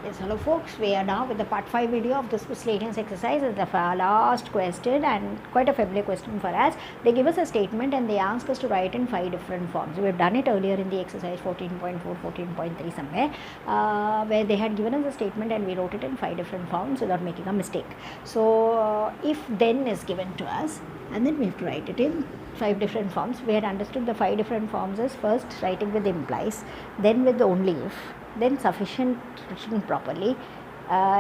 Yes, hello folks, we are now with the part 5 video of this miscellaneous exercise. It's the last question and quite a familiar question for us. They give us a statement and they ask us to write in 5 different forms. We have done it earlier in the exercise 14.4, 14.3 somewhere, where they had given us a statement and we wrote it in 5 different forms without making a mistake. So if then is given to us and then we have to write it in 5 different forms. We had understood the 5 different forms as first writing with implies, then with the only if, then sufficient written properly,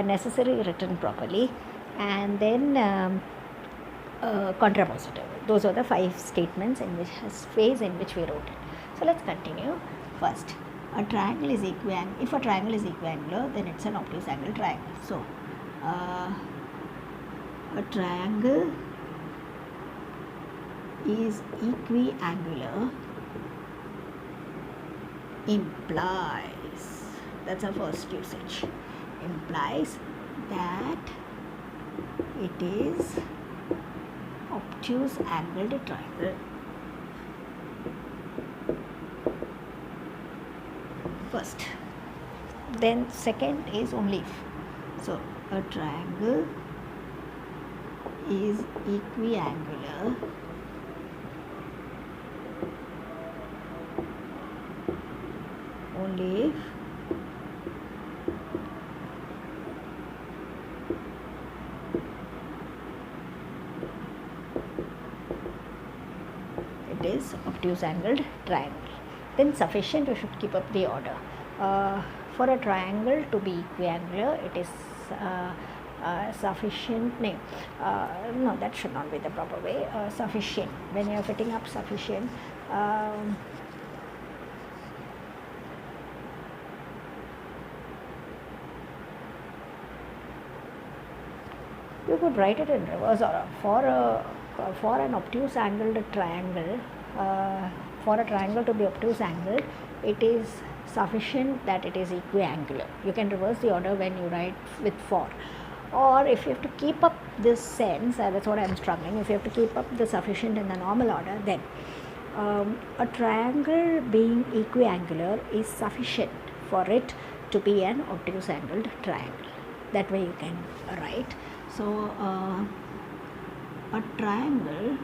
necessary written properly, and then contrapositive. Those are the 5 statements in which phase in which we wrote it. So let's continue. First, a triangle is equiangular. If a triangle is equiangular, then it's an obtuse angle triangle. So a triangle is equiangular implies, that's our first usage, implies that it is obtuse angled triangle. First. Then second is only if. So a triangle is equiangular only if it is obtuse angled triangle. Then sufficient, we should keep up the order. For a triangle to be equiangular, it is sufficient, no, that should not be the proper way. Sufficient, when you are putting up sufficient, you could write it in reverse order. For an obtuse angled triangle, for a triangle to be obtuse angled, it is sufficient that it is equiangular. You can reverse the order when you write with for. Or if you have to keep up this sense, that's what I am struggling, if you have to keep up the sufficient in the normal order, then a triangle being equiangular is sufficient for it to be an obtuse angled triangle. That way you can write. So a triangle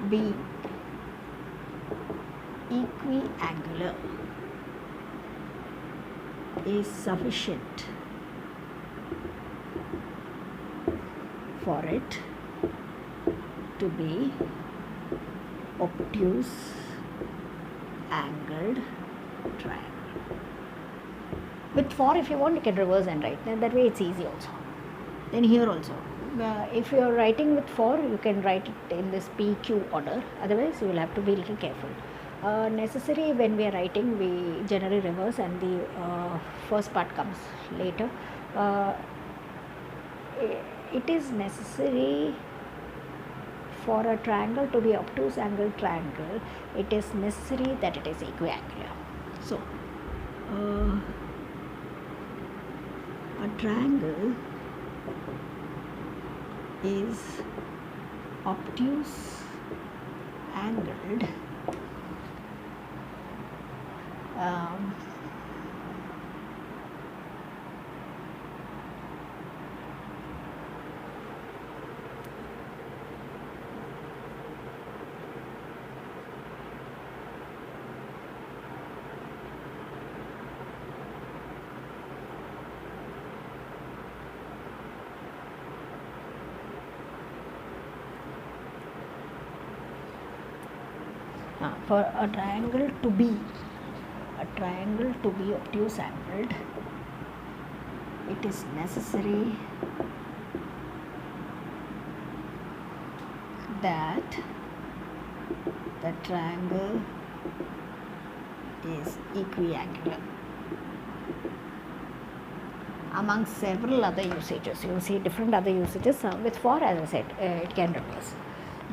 being equiangular is sufficient for it to be obtuse angled triangle. With for, if you want, you can reverse and write. Then that way it's easy also. Then here also, if you are writing with for, you can write it in this PQ order. Otherwise, you will have to be a little careful. Necessary, when we are writing, we generally reverse and the first part comes later. It is necessary for a triangle to be obtuse angled triangle. It is necessary that it is equiangular. So a triangle is obtuse angled for a triangle to be obtuse angled, it is necessary that the triangle is equiangular. Among several other usages, you will see different other usages. With for, as I said, it can reverse.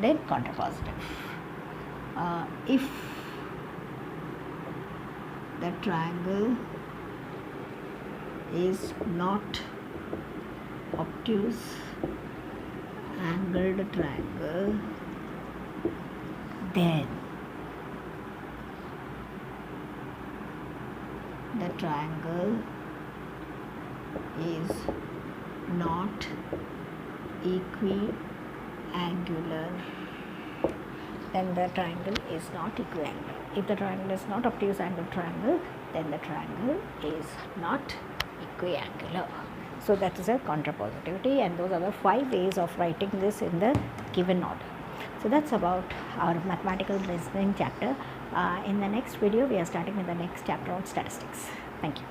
Then contrapositive. If the triangle is not obtuse angled triangle, then the triangle is not equiangular, then the triangle is not equiangular. If the triangle is not obtuse angle triangle, then the triangle is not equiangular. So that is a contrapositivity, and those are the 5 ways of writing this in the given order. So that's about our mathematical reasoning chapter. In the next video, we are starting with the next chapter on statistics. Thank you.